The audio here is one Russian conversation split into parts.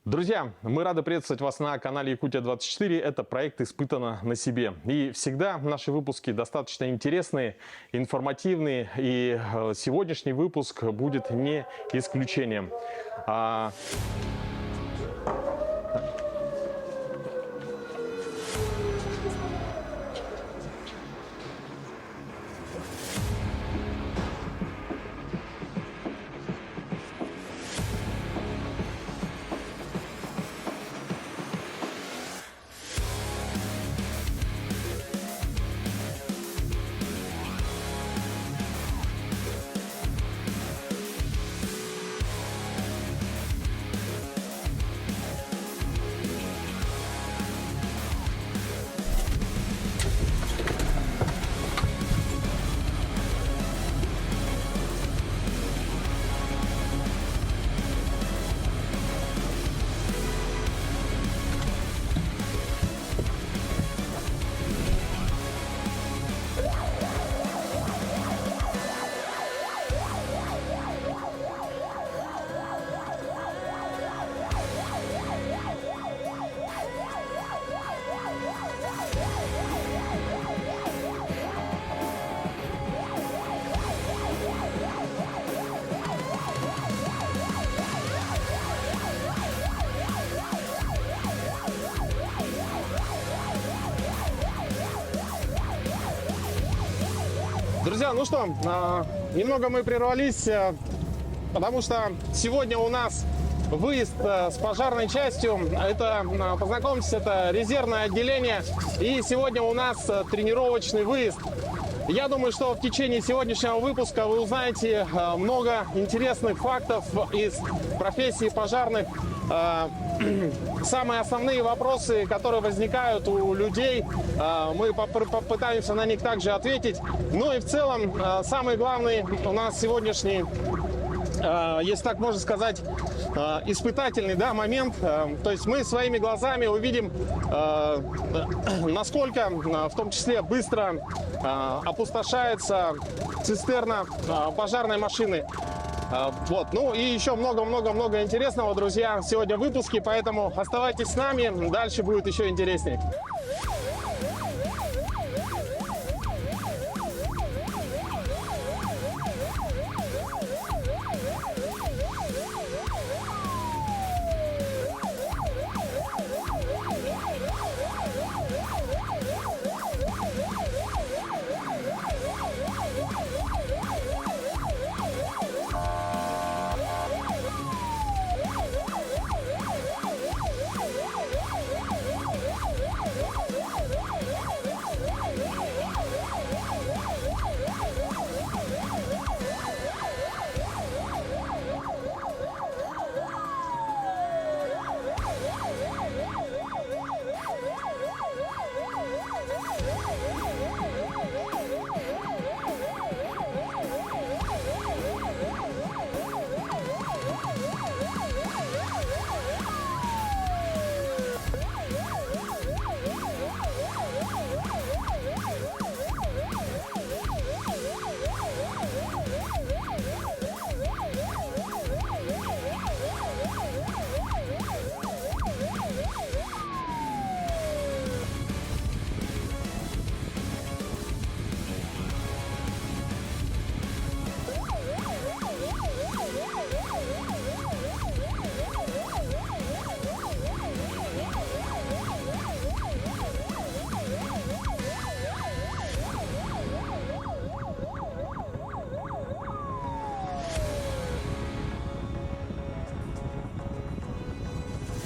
Друзья, мы рады приветствовать вас на канале Якутия-24. Это проект «Испытано на себе». И всегда наши выпуски достаточно интересные, информативные. И сегодняшний выпуск будет не исключением. Друзья, ну что, немного мы прервались, потому что сегодня у нас выезд с пожарной частью. Это, познакомьтесь, это резервное отделение. И сегодня у нас тренировочный выезд. Я думаю, что в течение сегодняшнего выпуска вы узнаете много интересных фактов из профессии пожарных. Самые основные вопросы, которые возникают у людей, мы попытаемся на них также ответить. Ну и в целом, самый главный у нас сегодняшний, если так можно сказать, испытательный, да, момент. То есть мы своими глазами увидим, насколько в том числе быстро опустошается цистерна пожарной машины. Вот, ну и еще много-много-много интересного, друзья, сегодня в выпуске, поэтому оставайтесь с нами, дальше будет еще интереснее.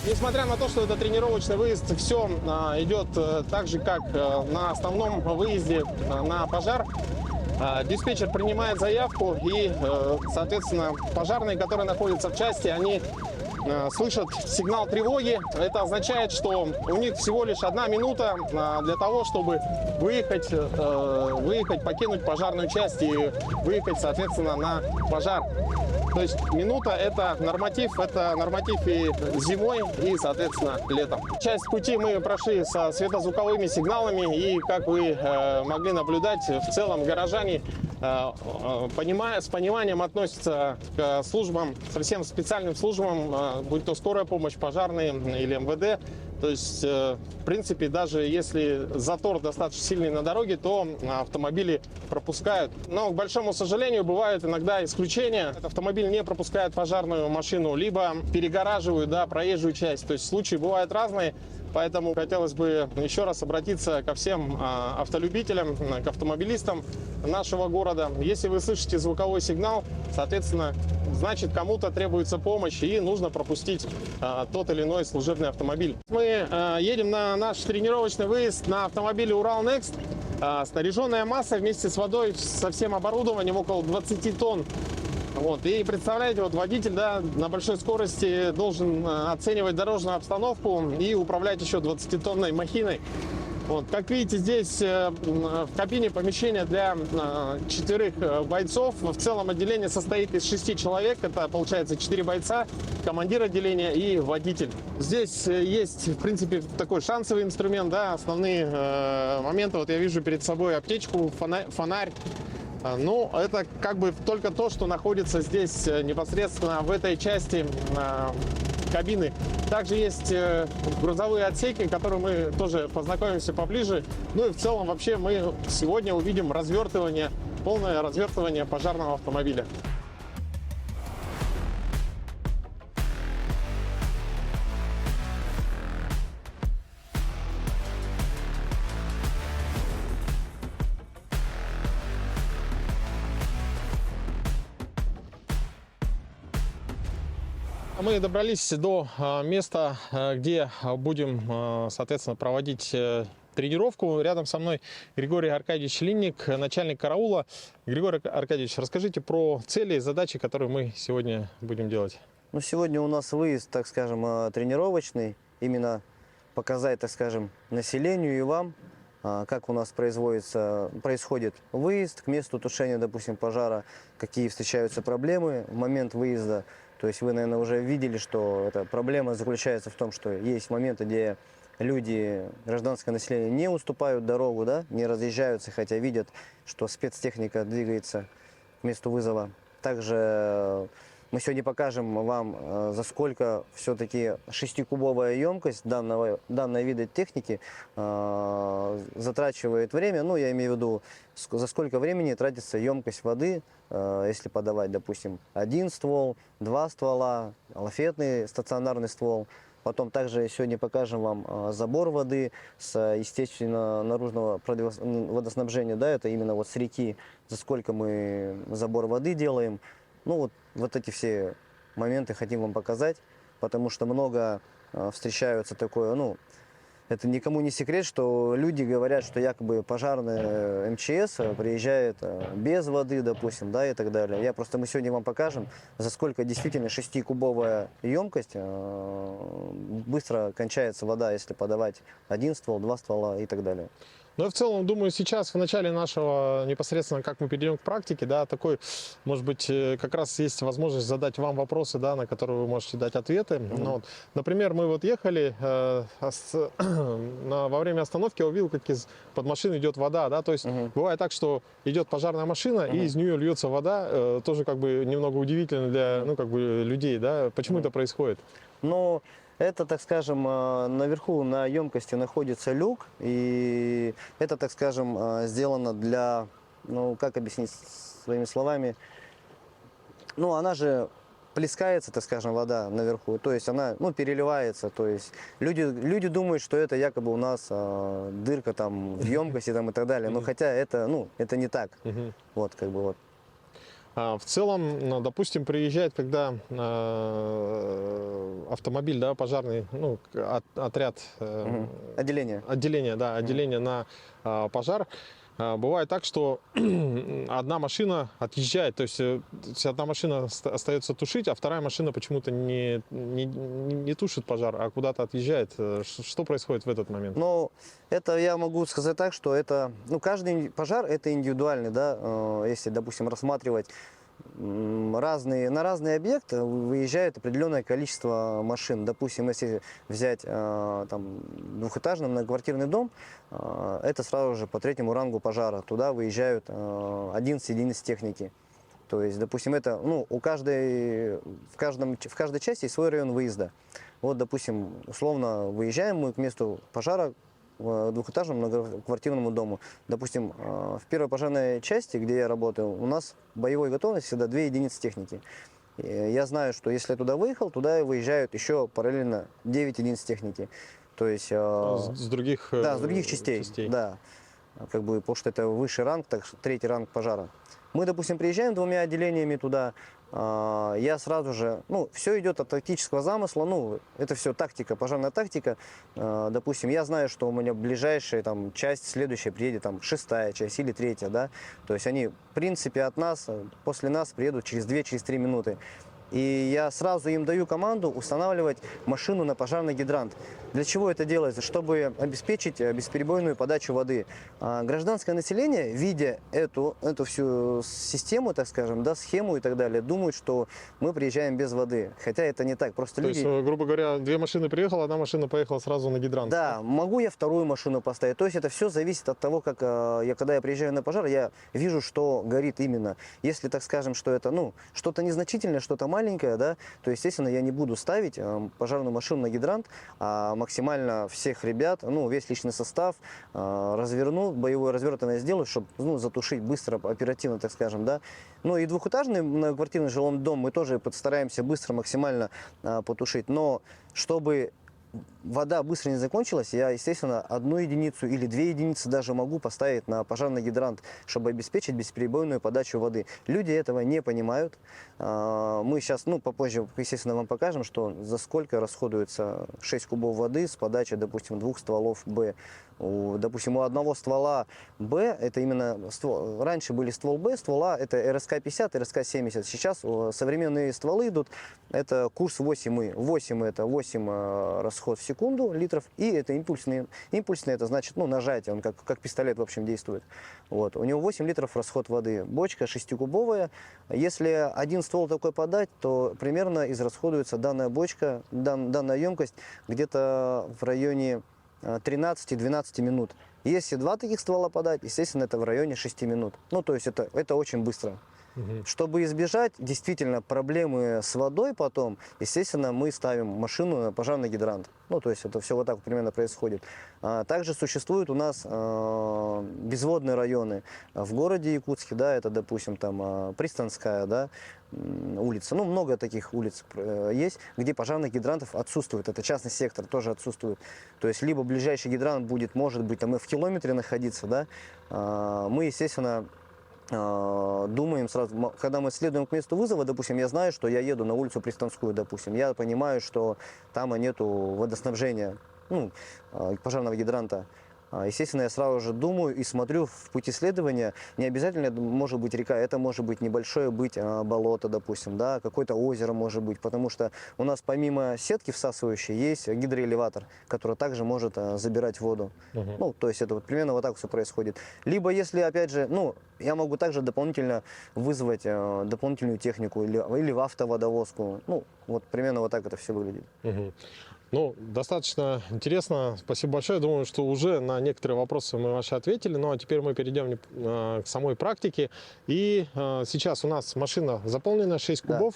Несмотря на то, что это тренировочный выезд, все идет так же, как на основном выезде на пожар. Диспетчер принимает заявку и, соответственно, пожарные, которые находятся в части, они слышат сигнал тревоги. Это означает, что у них всего лишь 1 минута для того, чтобы выехать, покинуть пожарную часть и выехать, соответственно, на пожар. То есть минута это норматив и зимой, и, соответственно, летом. Часть пути мы прошли со светозвуковыми сигналами, и, как вы могли наблюдать, в целом горожане с пониманием относятся к службам, совсем специальным службам, будь то скорая помощь, пожарные или МВД. То есть, в принципе, даже если затор достаточно сильный на дороге, то автомобили пропускают. Но, к большому сожалению, бывают иногда исключения. Автомобиль не пропускает пожарную машину, либо перегораживают, да, проезжую часть. То есть случаи бывают разные. Поэтому хотелось бы еще раз обратиться ко всем автолюбителям, к автомобилистам нашего города. Если вы слышите звуковой сигнал, соответственно, значит, кому-то требуется помощь и нужно пропустить тот или иной служебный автомобиль. Мы едем на наш тренировочный выезд на автомобиле Урал Next. Снаряженная масса вместе с водой, со всем оборудованием около 20 тонн. Вот. И представляете, вот водитель, да, на большой скорости должен оценивать дорожную обстановку и управлять еще 20-тонной махиной. Вот. Как видите, здесь в кабине помещение для 4 бойцов. В целом отделение состоит из 6 человек. Это получается 4 бойца, командир отделения и водитель. Здесь есть, в принципе, такой шансовый инструмент, да, основные моменты. Вот я вижу перед собой аптечку, фонарь. Ну, это как бы только то, что находится здесь непосредственно в этой части кабины. Также есть грузовые отсеки, которые мы тоже познакомимся поближе. Ну и в целом вообще мы сегодня увидим развертывание, полное развертывание пожарного автомобиля. Мы добрались до места, где будем, соответственно, проводить тренировку. Рядом со мной Григорий Аркадьевич Линник, начальник караула. Григорий Аркадьевич, расскажите про цели и задачи, которые мы сегодня будем делать. Ну, сегодня у нас выезд, так скажем, тренировочный. Именно показать, так скажем, населению и вам, как у нас происходит выезд к месту тушения, допустим, пожара, какие встречаются проблемы в момент выезда. То есть вы, наверное, уже видели, что эта проблема заключается в том, что есть моменты, где люди, гражданское население, не уступают дорогу, да, не разъезжаются, хотя видят, что спецтехника двигается к месту вызова. Также мы сегодня покажем вам, за сколько все-таки 6-кубовая емкость данного вида техники затрачивает время. Ну, я имею в виду, за сколько времени тратится емкость воды, если подавать, допустим, 1 ствол, 2 ствола, лафетный стационарный ствол. Потом также сегодня покажем вам забор воды с естественно наружного водоснабжения, да, это именно вот с реки, за сколько мы забор воды делаем. Ну вот эти все моменты хотим вам показать, потому что много встречаются такое, ну, это никому не секрет, что люди говорят, что якобы пожарная МЧС приезжает без воды, допустим, да, и так далее. Мы сегодня вам покажем, за сколько действительно 6-кубовая емкость быстро кончается вода, если подавать 1 ствол, 2 ствола и так далее. Ну, в целом, думаю, сейчас в начале нашего, непосредственно, как мы перейдем к практике, да, такой, может быть, как раз есть возможность задать вам вопросы, да, на которые вы можете дать ответы. Ну, вот, например, мы вот ехали, во время остановки я увидел, как из-под машины идет вода, да, то есть бывает так, что идет пожарная машина, и из нее льется вода, тоже как бы немного удивительно для, ну, как бы людей, да, почему это происходит? Ну, это, так скажем, наверху на емкости находится люк, и это, так скажем, сделано для, ну, как объяснить своими словами, ну, она же плескается, так скажем, вода наверху, то есть она, ну, переливается, то есть люди думают, что это якобы у нас дырка там в емкости там и так далее, но хотя это, ну, это не так, вот, как бы вот. В целом, допустим, приезжает, когда автомобиль, да, пожарный, ну, отряд, отделение на пожар. Бывает так, что одна машина отъезжает, то есть одна машина остается тушить, а вторая машина почему-то не тушит пожар, а куда-то отъезжает. Что происходит в этот момент? Ну, это я могу сказать так, что это, ну, каждый пожар это индивидуальный, да, если, допустим, рассматривать на разные объекты выезжает определенное количество машин. Допустим, если взять там, двухэтажный многоквартирный дом, это сразу же по третьему рангу пожара. Туда выезжают 11 единиц техники. То есть, допустим, это, ну, в каждой части есть свой район выезда. Вот, допустим, условно выезжаем мы к месту пожара в двухэтажном многоквартирному дому. Допустим, в первой пожарной части, где я работаю, у нас боевой готовности всегда 2 единицы техники. И я знаю, что если я туда выехал, туда выезжают еще параллельно 9 единиц техники. То есть, С других, да, с других частей. Да. Как бы, потому что это высший ранг, так что третий ранг пожара. Мы, допустим, приезжаем 2 отделениями туда, я сразу же, ну, все идет от тактического замысла, ну, это все тактика, пожарная тактика. Допустим, я знаю, что у меня ближайшая там часть, следующая приедет там 6-я часть или 3-я, да. То есть они, в принципе, от нас, после нас приедут через 2-3 минуты. И я сразу им даю команду устанавливать машину на пожарный гидрант. Для чего это делается? Чтобы обеспечить бесперебойную подачу воды. Гражданское население, видя эту всю систему, так скажем, да, схему и так далее, думают, что мы приезжаем без воды. Хотя это не так. Просто То люди... есть, грубо говоря, 2 машины приехала, 1 машина поехала сразу на гидрант. Да, могу я вторую машину поставить. То есть это все зависит от того, как когда я приезжаю на пожар, я вижу, что горит именно. Если, так скажем, что это, ну, что-то незначительное, что-то маленькое, да, то, естественно, я не буду ставить пожарную машину на гидрант, а максимально всех ребят, ну, весь личный состав разверну, боевое развертывание сделаю, чтобы, ну, затушить быстро, оперативно, так скажем, да. Ну и двухэтажный многоквартирный жилой дом мы тоже постараемся быстро максимально потушить, но чтобы вода быстро не закончилась, я, естественно, 1 единицу или 2 единицы даже могу поставить на пожарный гидрант, чтобы обеспечить бесперебойную подачу воды. Люди этого не понимают. Мы сейчас, ну, попозже, естественно, вам покажем, что за сколько расходуется 6 кубов воды с подачей, допустим, 2 стволов Б. Допустим, у одного ствола Б, это именно ствол, раньше были ствол Б, ствола это РСК-50, РСК-70. Сейчас современные стволы идут, это курс 8И. 8 это 8 расход в секунду литров, и это импульсный. Импульсный это значит, ну, нажатие, он как пистолет, в общем, действует. Вот. У него 8 литров расход воды. Бочка 6-кубовая. Если один ствол такой подать, то примерно израсходуется данная бочка, данная емкость где-то в районе 13-12 минут. Если 2 таких ствола подать, естественно, это в районе 6 минут. Ну, то есть это очень быстро. Чтобы избежать действительно проблемы с водой потом, естественно, мы ставим машину на пожарный гидрант. Ну, то есть это все вот так примерно происходит. Также существуют у нас безводные районы. В городе Якутске, да, это, допустим, там Пристанская, да, улица. Ну, много таких улиц есть, где пожарных гидрантов отсутствует. Это частный сектор тоже отсутствует. То есть либо ближайший гидрант будет, может быть, там и в километре находиться, да. Мы, естественно, думаем сразу, когда мы следуем к месту вызова, допустим, я знаю, что я еду на улицу Пристанскую, допустим, я понимаю, что там нету водоснабжения, ну, пожарного гидранта. Естественно, я сразу же думаю и смотрю в пути следования. Не обязательно это может быть река, это может быть небольшое болото, допустим, да, какое-то озеро может быть, потому что у нас помимо сетки всасывающей есть гидроэлеватор, который также может забирать воду. Ну, то есть это вот примерно вот так все происходит. Либо если, опять же, ну, я могу также дополнительно вызвать дополнительную технику или в автоводовозку. Ну, вот примерно вот так это все выглядит. Ну, достаточно интересно. Спасибо большое. Думаю, что уже на некоторые вопросы мы ваши ответили. Ну, а теперь мы перейдем к самой практике. И сейчас у нас машина заполнена, 6 кубов.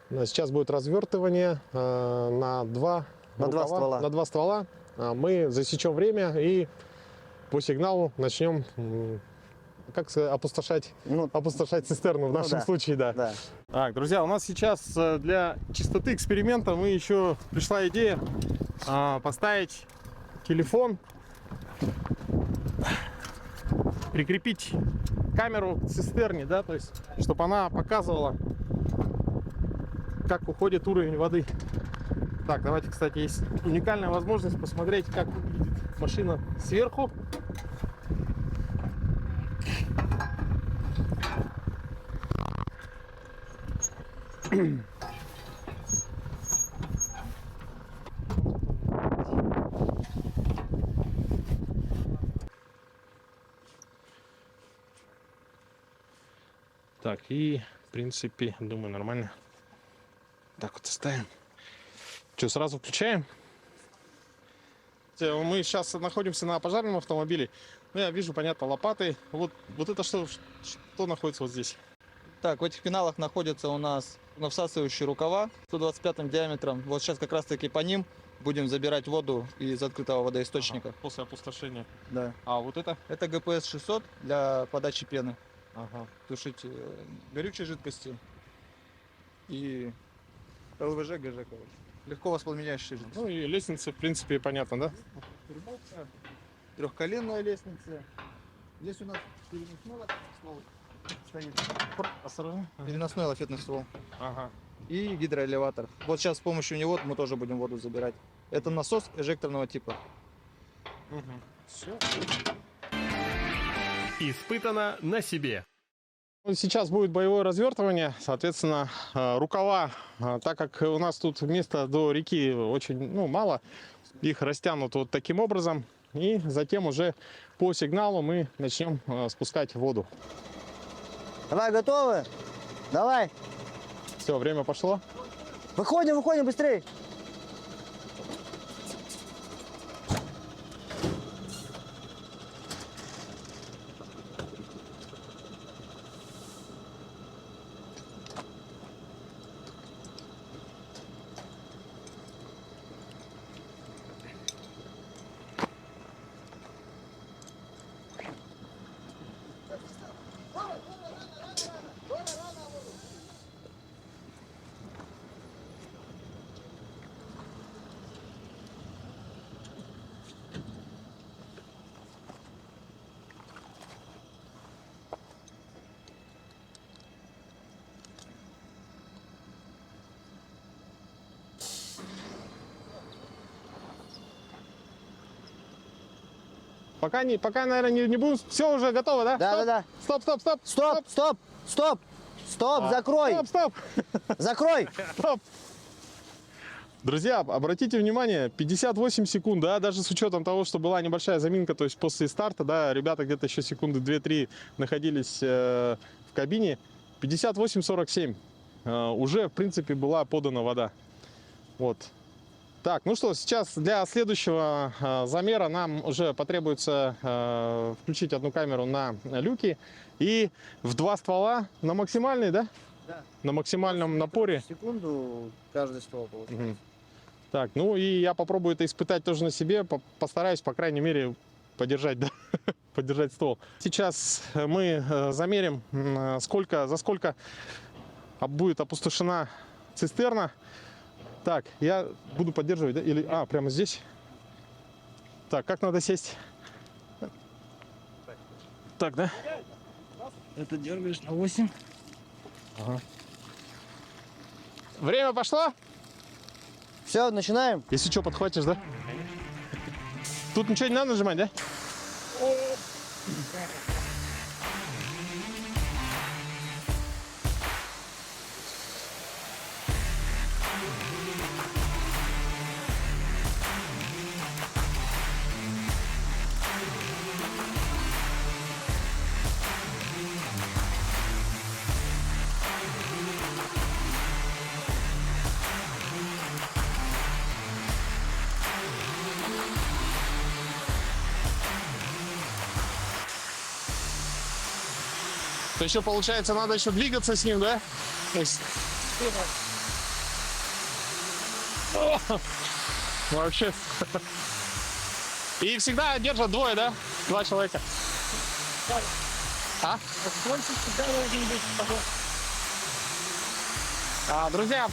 Да. Сейчас будет развертывание на 2 ствола. На 2 ствола. Мы засечем время и по сигналу начнем как сказать, опустошать цистерну в нашем случае, да. Так, друзья, у нас сейчас для чистоты эксперимента пришла идея поставить телефон, прикрепить камеру к цистерне, да, то есть, чтобы она показывала, как уходит уровень воды. Так, давайте, кстати, есть уникальная возможность посмотреть, как выглядит машина сверху. Так, и В принципе, думаю, нормально. Так вот оставим. Что, сразу включаем? Мы сейчас находимся на пожарном автомобиле. Ну, я вижу, понятно, лопаты. Вот это что находится вот здесь? Так, в этих пеналах находятся у нас всасывающие рукава 125 диаметром. Вот сейчас как раз таки по ним будем забирать воду из открытого водоисточника. Ага, после опустошения. Да. А вот это? Это ГПС 600 для подачи пены. Ага. Тушить горючие жидкости и ЛВЖ, ГЖ, короче. Легко воспламеняющие жидкости. Ну и лестница, в принципе, понятно, да? Трехколенная лестница. Здесь у нас переносной лафетный ствол стоит. Осторожно. Переносной лафетный ствол. Ага. И гидроэлеватор. Вот сейчас с помощью него мы тоже будем воду забирать. Это насос эжекторного типа. Угу. Все. Испытано на себе. Сейчас будет боевое развертывание, соответственно, рукава, так как у нас тут места до реки очень мало, их растянут вот таким образом, и затем уже по сигналу мы начнем спускать воду. Давай, готовы? Давай. Все, время пошло. Выходим, быстрее. Пока, наверное, не будем. Все, уже готово, да? Да. Стоп, закрой. Стоп. Закрой. Стоп. Друзья, обратите внимание, 58 секунд, да, даже с учетом того, что была небольшая заминка, то есть после старта, да, ребята где-то еще секунды 2-3 находились в кабине, 58-47 уже, в принципе, была подана вода. Вот. Так, ну что, сейчас для следующего замера нам уже потребуется включить одну камеру на люки и в 2 ствола на максимальный, да? Да. На максимальном напоре. В секунду каждый ствол получается. Угу. Так, ну и я попробую это испытать тоже на себе, постараюсь, по крайней мере, подержать, да? Подержать ствол. Сейчас мы замерим, за сколько будет опустошена цистерна. Так, я буду поддерживать, да? Или, прямо здесь. Так, как надо сесть? Так, да? Это дергаешь на 8. Ага. Время пошло? Все, начинаем. Если что, подхватишь, да? Тут ничего не надо нажимать, да? То еще, получается, надо еще двигаться с ним, да? То есть... Вообще. И всегда держат двое, да? 2 человека. Друзья,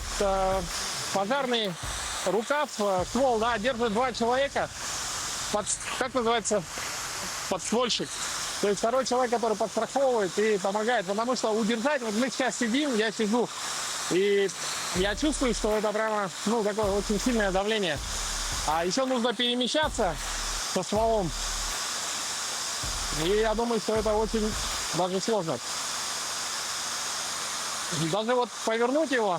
пожарный рукав, ствол, да, держит 2 человека. Как называется? Подствольщик. То есть второй человек, который подстраховывает и помогает. Потому что удержать, вот мы сейчас сидим, я сижу, и я чувствую, что это прямо, такое очень сильное давление. А еще нужно перемещаться со стволом. И я думаю, что это очень даже сложно. Даже вот повернуть его.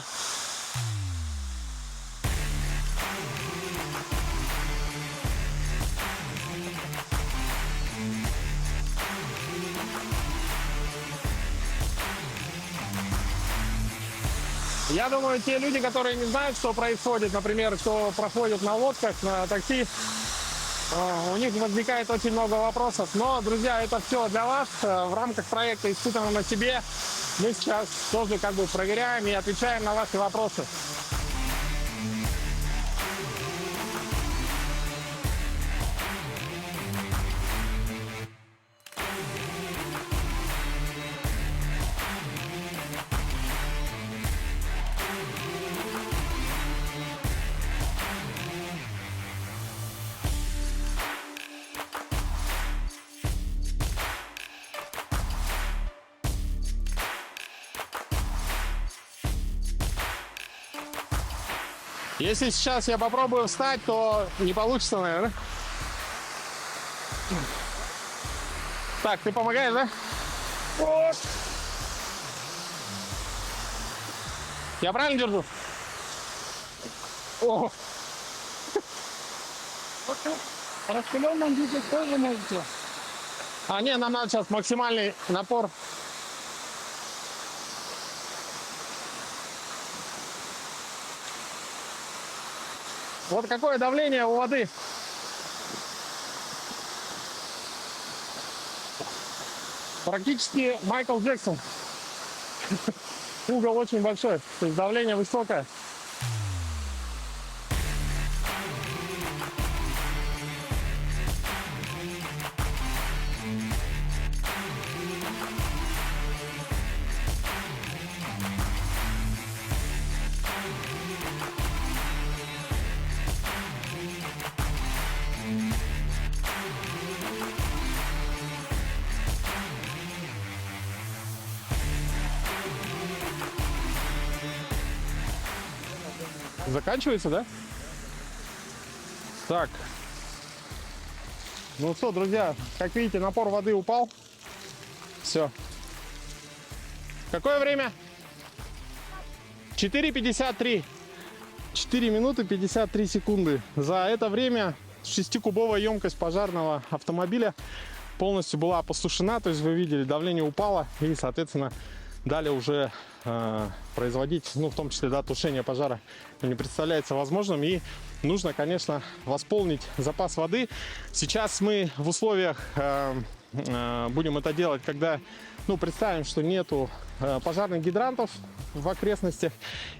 Я думаю, те люди, которые не знают, что происходит, например, кто проходит на лодках, на такси, у них возникает очень много вопросов. Но, друзья, это все для вас. В рамках проекта «Испытано на себе» мы сейчас тоже как бы проверяем и отвечаем на ваши вопросы. Если сейчас я попробую встать, то не получится, наверное. Так, ты помогаешь, да? Вот. Я правильно держу? О. Раскаленном виде тоже можете. А, не, нам надо сейчас максимальный напор. Вот какое давление у воды. Практически Майкл Джексон. Угол очень большой, то есть давление высокое. Заканчивается, да? Так. Ну что, друзья, как видите, напор воды упал. Все. Какое время? 4:53. 4 минуты 53 секунды. За это время 6-кубовая емкость пожарного автомобиля полностью была опустошена. То есть вы видели, давление упало. И, соответственно, далее уже производить, ну, в том числе, да, тушение пожара не представляется возможным. И нужно, конечно, восполнить запас воды. Сейчас мы в условиях будем это делать, когда, ну, представим, что нету пожарных гидрантов в окрестностях.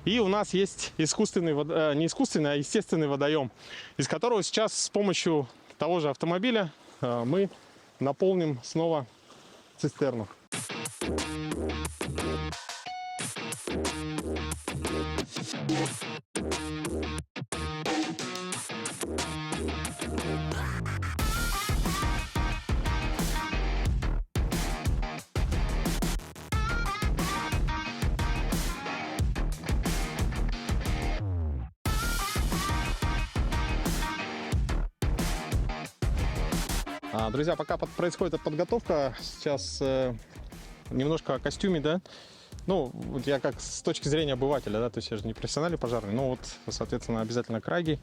И у нас есть искусственный, не искусственный, а естественный водоем, из которого сейчас с помощью того же автомобиля мы наполним снова цистерну. Друзья, пока происходит подготовка, сейчас немножко о костюме, да. Ну, вот я как с точки зрения обывателя, да, то есть я же не профессиональный пожарный, но вот, соответственно, обязательно краги.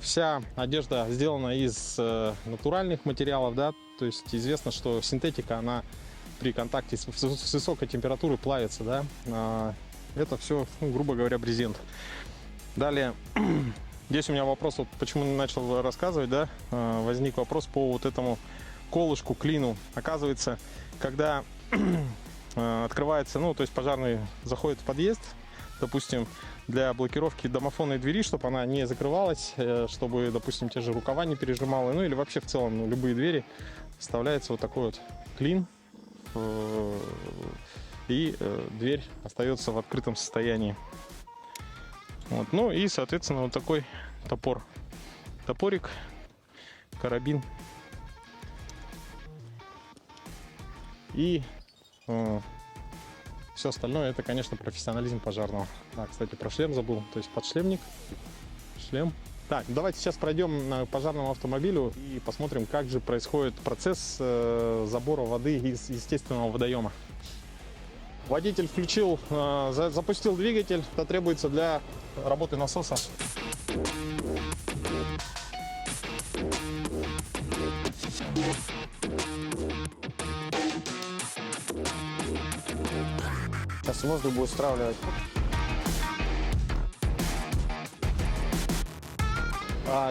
Вся одежда сделана из натуральных материалов, да, то есть известно, что синтетика, она при контакте с высокой температурой плавится, да. Это все, ну, грубо говоря, брезент. Далее, здесь у меня вопрос, вот почему начал рассказывать, да, возник вопрос по вот этому колышку, клину. Оказывается, когда открывается, ну, то есть пожарный заходит в подъезд, допустим, для блокировки домофонной двери, чтобы она не закрывалась, чтобы, допустим, те же рукава не пережимала, ну, или вообще в целом, ну, любые двери, вставляется вот такой вот клин, и дверь остается в открытом состоянии. Вот. Ну и, соответственно, вот такой топорик, карабин и все остальное, это, конечно, профессионализм пожарного. А, кстати, про шлем забыл, то есть подшлемник, шлем. Так, давайте сейчас пройдем на пожарному автомобилю и посмотрим, как же происходит процесс забора воды из естественного водоема. Водитель включил, запустил двигатель, это требуется для работы насоса. Сейчас воздух будет стравливать.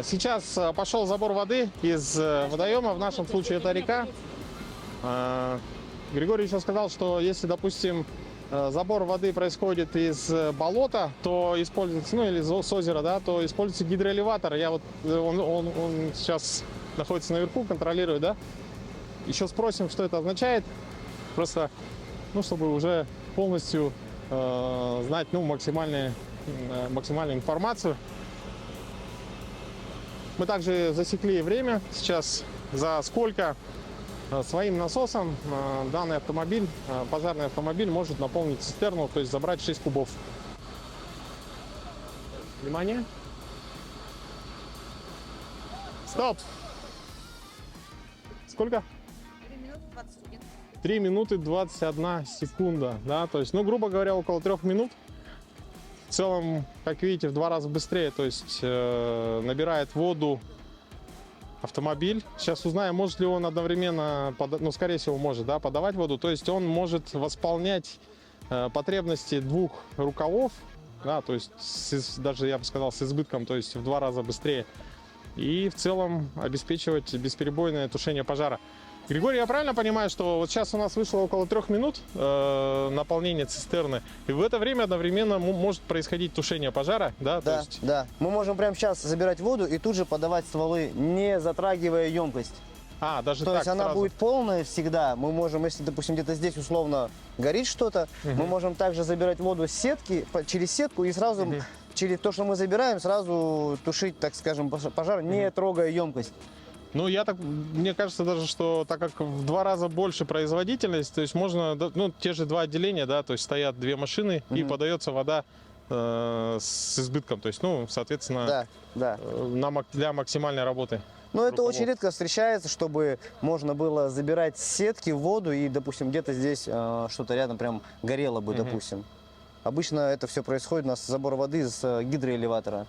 Сейчас пошел забор воды из водоема, в нашем случае это река. Григорий еще сказал, что если, допустим, забор воды происходит из болота, то используется, ну или с озера, да, то используется гидроэлеватор. Он сейчас находится наверху, контролирует, да. Еще спросим, что это означает. Просто, ну, чтобы уже полностью знать, ну, максимальную информацию. Мы также засекли время сейчас, за сколько своим насосом данный автомобиль, пожарный автомобиль, может наполнить цистерну, то есть забрать 6 кубов. Внимание. Стоп! Сколько? 3 минуты 21 секунда, да, то есть, ну, грубо говоря, около 3 минут. В целом, как видите, в 2 раза быстрее, то есть набирает воду автомобиль. Сейчас узнаем, может ли он одновременно, ну, скорее всего, может, да, подавать воду. То есть он может восполнять потребности 2 рукавов, да, то есть даже, я бы сказал, с избытком, то есть в 2 раза быстрее. И в целом обеспечивать бесперебойное тушение пожара. Григорий, я правильно понимаю, что вот сейчас у нас вышло около 3 минут наполнения цистерны, и в это время одновременно может происходить тушение пожара, да? Да, То есть... да. Мы можем прямо сейчас забирать воду и тут же подавать стволы, не затрагивая емкость. Даже То так есть она сразу. будет полная всегда. Мы можем, если, допустим, где-то здесь условно горит что-то, мы можем также забирать воду с сетки, через сетку и сразу через то, что мы забираем, сразу тушить, так скажем, пожар, не трогая емкость. Ну, мне кажется даже, что так как в 2 раза больше производительность, то есть можно, ну, те же 2 отделения, да, то есть стоят 2 машины и подается вода с избытком, то есть, ну, соответственно, Да. для максимальной работы. Но это очень редко встречается, чтобы можно было забирать с сетки воду и, допустим, где-то здесь что-то рядом прям горело бы, допустим. Обычно это все происходит у нас забор воды из гидроэлеватора.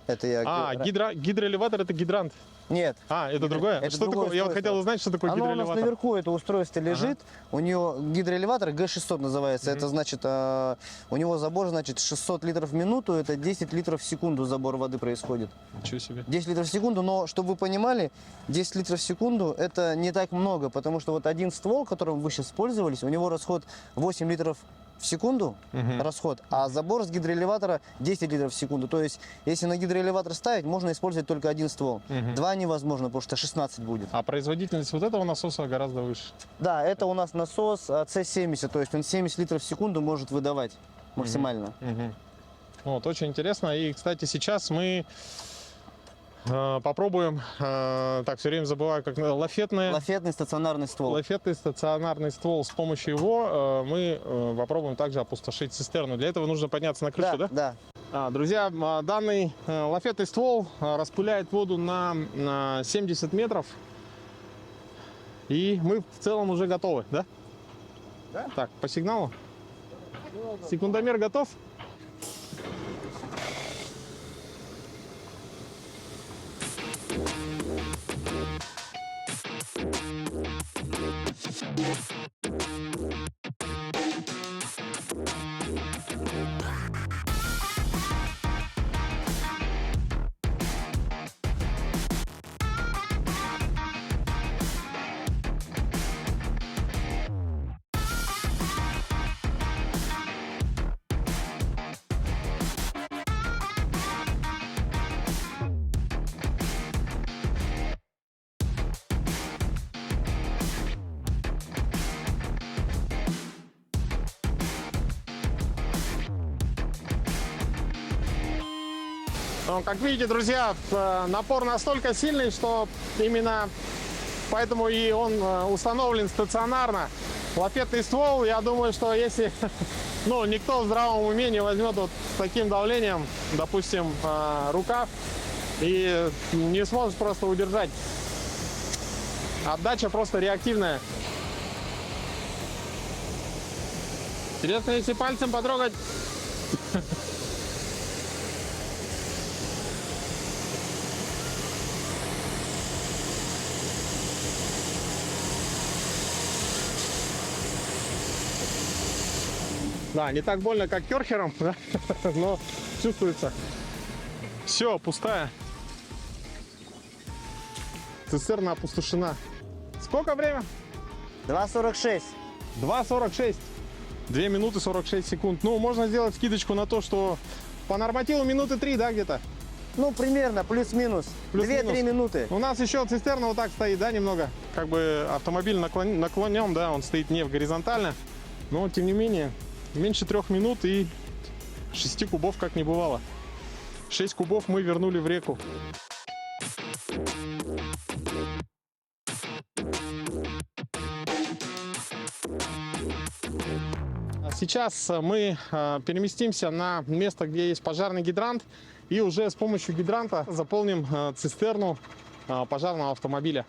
Это я... Гидроэлеватор — это гидрант. Нет. Это другое? Это что другое такое? Я вот хотел узнать, что такое Оно у гидроэлеватор. нас наверху, это устройство лежит. У него гидроэлеватор Г600 называется. Это значит, у него забор, значит, 600 литров в минуту. Это 10 литров в секунду забор воды происходит. Ничего себе. 10 литров в секунду, но, чтобы вы понимали, 10 литров в секунду это не так много, потому что вот один ствол, которым вы сейчас пользовались, у него расход 8 литров в секунду, расход, а забор с гидроэлеватора 10 литров в секунду. То есть, если на гидроэлеватор ставить, можно использовать только один ствол. 2 невозможно, потому что 16 будет. А производительность вот этого насоса гораздо выше? Да, это у нас насос C70, то есть он 70 литров в секунду может выдавать максимально. Вот, очень интересно. И, кстати, сейчас мы попробуем, так, все время забываю, как лафетный стационарный ствол. Лафетный стационарный ствол. С помощью его мы попробуем также опустошить цистерну. Для этого нужно подняться на крышу, да? Да. Друзья, данный лафетный ствол распыляет воду на 70 метров. И мы в целом уже готовы, да? Да. Так, по сигналу. Секундомер готов? Как видите, друзья, напор настолько сильный, что именно поэтому и он установлен стационарно. Лафетный ствол, я думаю, что если никто в здравом уме не возьмет вот с таким давлением, допустим, рукав, и не сможет просто удержать. Отдача просто реактивная. Интересно, если пальцем потрогать. Да, не так больно, как керхером, да? Но чувствуется. Все, пустая. Цистерна опустошена. Сколько время? 2,46. 2:46. 2 минуты 46 секунд. Ну, можно сделать скидочку на то, что по нормативу минуты 3, да, где-то? Ну, примерно, плюс-минус. Плюс-минус. 2-3 минуты. У нас еще цистерна вот так стоит, да, немного. Как бы автомобиль наклонен, да, он стоит не в горизонтально. Но, тем не менее, меньше 3 минут и 6 кубов как не бывало. 6 кубов мы вернули в реку. Сейчас мы переместимся на место, где есть пожарный гидрант, и уже с помощью гидранта заполним цистерну пожарного автомобиля.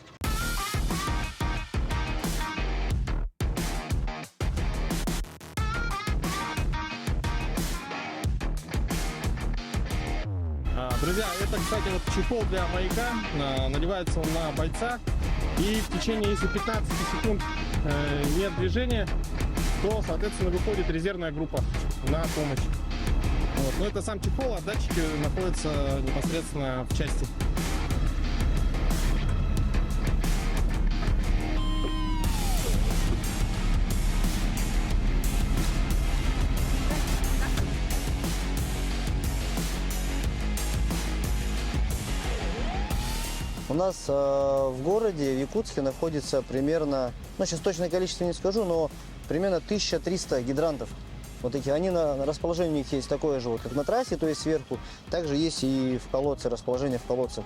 Друзья, это, кстати, вот чехол для маяка. Надевается он на бойца. И в течение, если 15 секунд нет движения, то, соответственно, выходит резервная группа на помощь. Вот. Но это сам чехол, а датчики находятся непосредственно в части. У нас в городе, в Якутске, находится примерно, ну сейчас точное количество не скажу, но примерно 1300 гидрантов. Вот такие, они на расположении у них есть такое же, вот, как на трассе, то есть сверху. Также есть и в колодце, расположение в колодцах.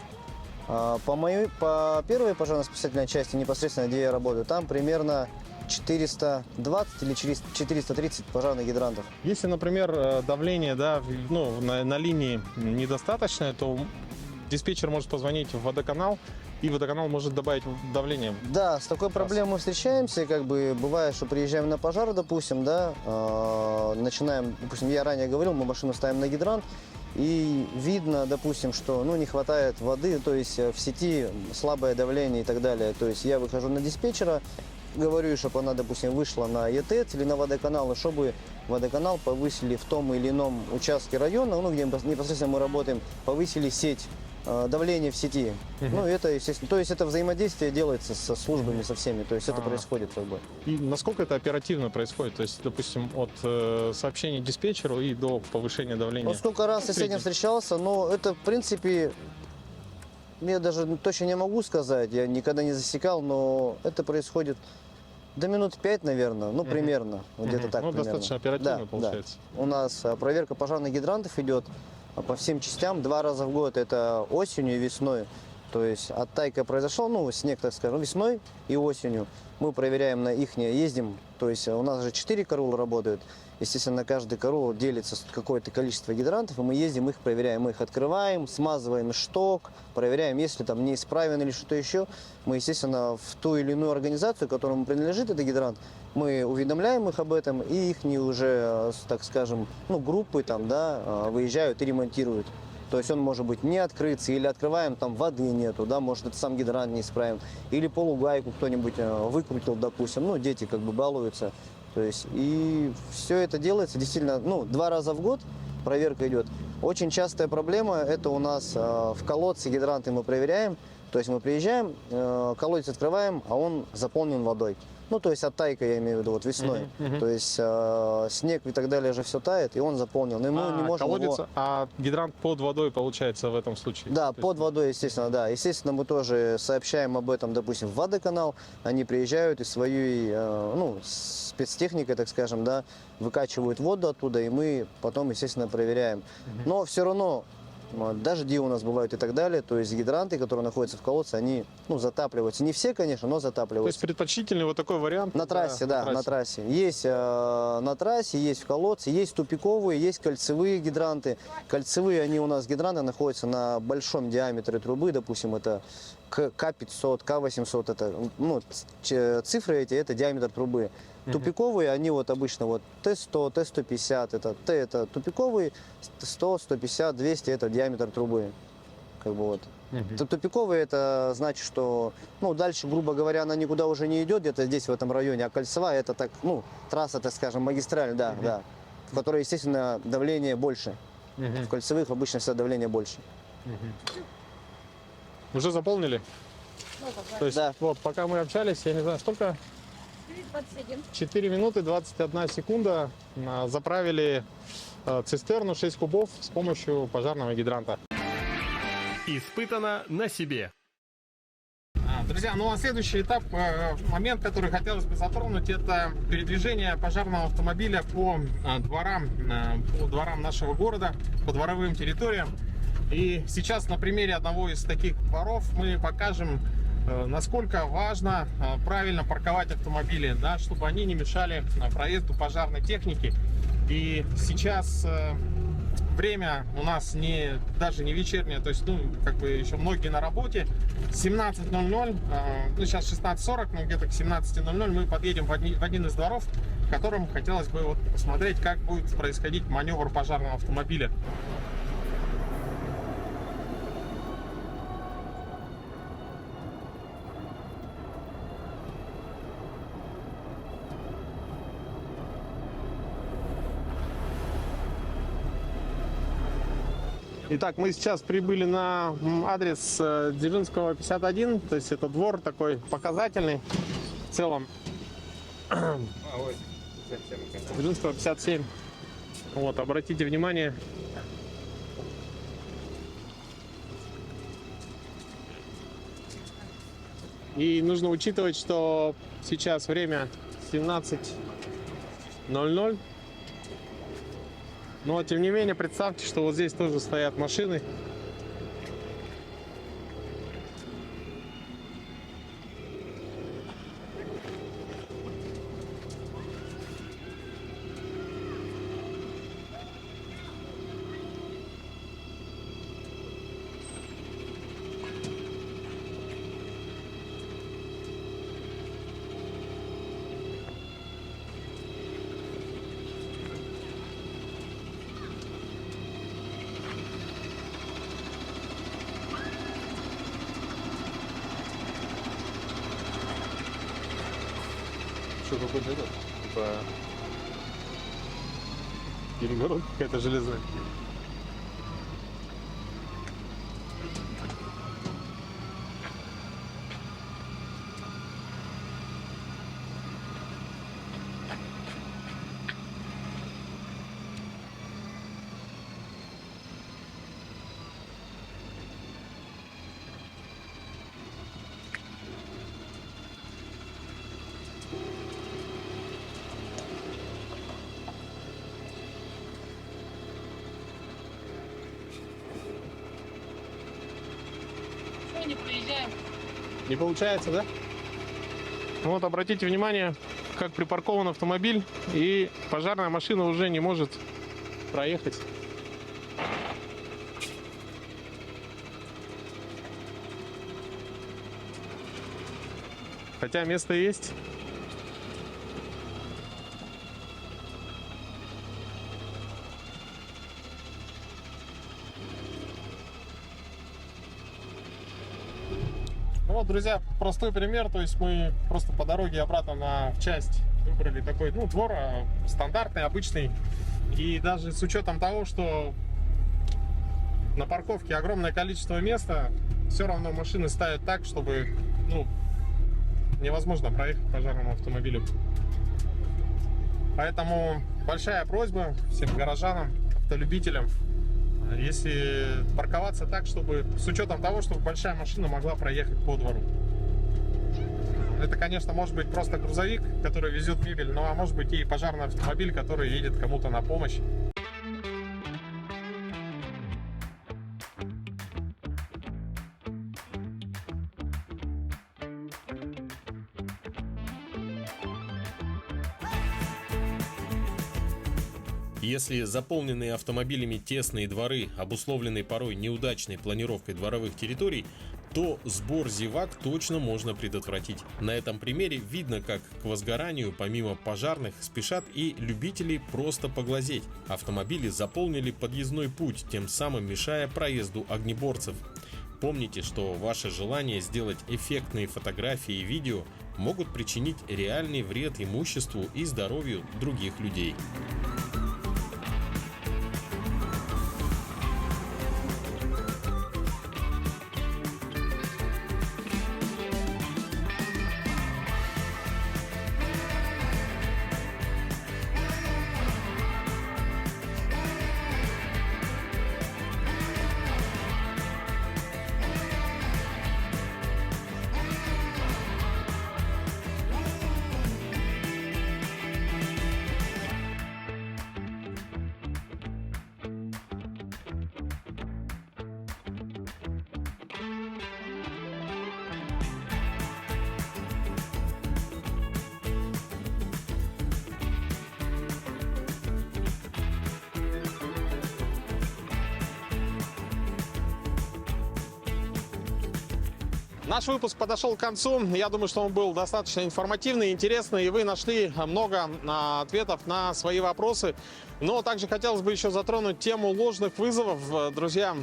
По первой пожарно-спасательной части, непосредственно где я работаю, там примерно 420 или 430 пожарных гидрантов. Если, например, давление, да, ну, на линии недостаточное, то диспетчер может позвонить в водоканал, и водоканал может добавить давление. Да, с такой проблемой мы встречаемся, как бы бывает, что приезжаем на пожар, допустим, да, начинаем, допустим, я ранее говорил, мы машину ставим на гидрант, и видно, допустим, что, ну, не хватает воды, то есть в сети слабое давление и так далее. То есть я выхожу на диспетчера, говорю, чтобы она, допустим, вышла на ЕТЭЦ или на водоканал, и чтобы водоканал повысили в том или ином участке района, ну, где непосредственно мы работаем, повысили сеть, давление в сети. Ну, это, естественно, то есть это взаимодействие делается со службами, со всеми, то есть это происходит как бы. И насколько это оперативно происходит? То есть, допустим, от сообщения диспетчеру и до повышения давления? Ну, сколько раз я с этим встречался, но это, в принципе, я даже точно не могу сказать, я никогда не засекал, но это происходит до минут 5, наверное, ну, примерно, где-то так. Ну, примерно. достаточно оперативно, Да, получается. да. У нас проверка пожарных гидрантов идет по всем частям 2 раза в год, это осенью и весной. То есть оттайка произошел, ну, снег, так скажем, весной и осенью. Мы проверяем на их, ездим, то есть у нас же 4 караула работают. Естественно, на каждый караул делится какое-то количество гидрантов, и мы ездим, их проверяем. Мы их открываем, смазываем шток, проверяем, если там неисправен или что-то еще. Мы, естественно, в ту или иную организацию, которому принадлежит этот гидрант, мы уведомляем их об этом, и их уже, так скажем, ну, группы там, да, выезжают и ремонтируют. То есть он может быть не открыться, или открываем, там воды нету, да, может это сам гидрант неисправен, или полугайку кто-нибудь выкрутил, допустим, ну, дети как бы балуются. То есть и все это делается действительно, ну, 2 раза в год проверка идет. Очень частая проблема, это у нас в колодце гидранты мы проверяем, то есть мы приезжаем, колодец открываем, а он заполнен водой. Ну, то есть оттайка, я имею в виду, вот весной. То есть снег и так далее же все тает, и он заполнен. И мы не можем колодец, его... а гидрант под водой получается в этом случае? Да, То под есть... водой, естественно, да. Естественно, мы тоже сообщаем об этом, допустим, в водоканал. Они приезжают и своей, ну, спецтехникой, так скажем, да, выкачивают воду оттуда, и мы потом, естественно, проверяем. Но все равно дожди у нас бывают и так далее, то есть гидранты, которые находятся в колодце, они, ну, затапливаются. Не все, конечно, но То затапливаются. есть предпочтительный вот такой вариант? На трассе, да, на трассе. Есть на трассе, есть в колодце, есть тупиковые, есть кольцевые гидранты. Кольцевые, они у нас гидранты находятся на большом диаметре трубы, допустим, это К500, К800, это, ну, цифры эти, это диаметр трубы. Тупиковые, они вот обычно вот Т100, Т150, это Т, это тупиковые, 100, 150, 200, это диаметр трубы. Как бы вот. Тупиковые, это значит, что, ну, дальше, грубо говоря, она никуда уже не идет, где-то здесь, в этом районе, а кольцевая, это так, ну, трасса, так скажем, магистраль, да, да, в которой, естественно, давление больше. В кольцевых обычно всегда давление больше. Уже заполнили? То есть, Да. вот, пока мы общались, я не знаю, сколько? 21. 4 минуты 21 секунда заправили цистерну 6 кубов с помощью пожарного гидранта. Испытано на себе. Друзья, ну а следующий этап, момент, который хотелось бы затронуть, это передвижение пожарного автомобиля по дворам нашего города, по дворовым территориям. И сейчас на примере одного из таких дворов мы покажем, насколько важно правильно парковать автомобили, да, чтобы они не мешали проезду пожарной техники. И сейчас время у нас даже не вечернее, то есть, как бы еще многие на работе. 17:00, сейчас 16:40, но где-то к 17:00 мы подъедем в один из дворов, в котором хотелось бы вот посмотреть, как будет происходить маневр пожарного автомобиля. Итак, мы сейчас прибыли на адрес Дзержинского 51, то есть это двор такой показательный в целом. Дзержинского 57. Вот, обратите внимание. И нужно учитывать, что сейчас время 17:00. Но, тем не менее, представьте, что вот здесь тоже стоят машины. Что какой-то этот, типа перегородка какая-то железная. Что не проезжаем? Не получается, да? Вот, обратите внимание, как припаркован автомобиль, и пожарная машина уже не может проехать. Хотя место есть. Вот, друзья, простой пример. То есть мы просто по дороге обратно в часть выбрали такой, двор стандартный, обычный. И даже с учетом того, что на парковке огромное количество места, все равно машины ставят так, чтобы, невозможно проехать пожарному автомобилю. Поэтому большая просьба всем горожанам, автолюбителям, если парковаться так, чтобы с учетом того, чтобы большая машина могла проехать по двору. Это, конечно, может быть просто грузовик, который везет мебель, а может быть и пожарный автомобиль, который едет кому-то на помощь. Если заполненные автомобилями тесные дворы обусловлены порой неудачной планировкой дворовых территорий, то сбор зевак точно можно предотвратить. На этом примере видно, как к возгоранию помимо пожарных спешат и любители просто поглазеть. Автомобили заполнили подъездной путь, тем самым мешая проезду огнеборцев. Помните, что ваше желание сделать эффектные фотографии и видео могут причинить реальный вред имуществу и здоровью других людей. Наш выпуск подошел к концу. Я думаю, что он был достаточно информативный, интересный, и вы нашли много ответов на свои вопросы. Но также хотелось бы еще затронуть тему ложных вызовов. Друзья,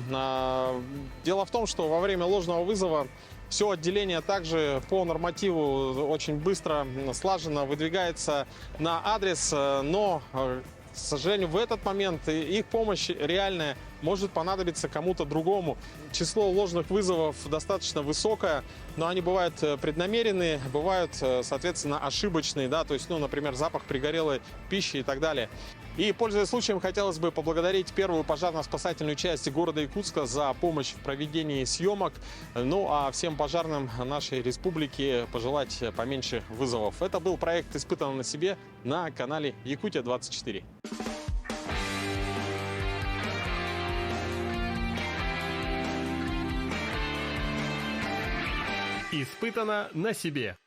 дело в том, что во время ложного вызова все отделение также по нормативу очень быстро, слаженно выдвигается на адрес, но, к сожалению, в этот момент их помощь реальная может понадобиться кому-то другому. Число ложных вызовов достаточно высокое, но они бывают преднамеренные, бывают, соответственно, ошибочные, да, то есть, ну, например, запах пригорелой пищи и так далее. И, пользуясь случаем, хотелось бы поблагодарить первую пожарно-спасательную часть города Якутска за помощь в проведении съемок. Ну, а всем пожарным нашей республики пожелать поменьше вызовов. Это был проект «Испытано на себе» на канале Якутия-24. Испытано на себе.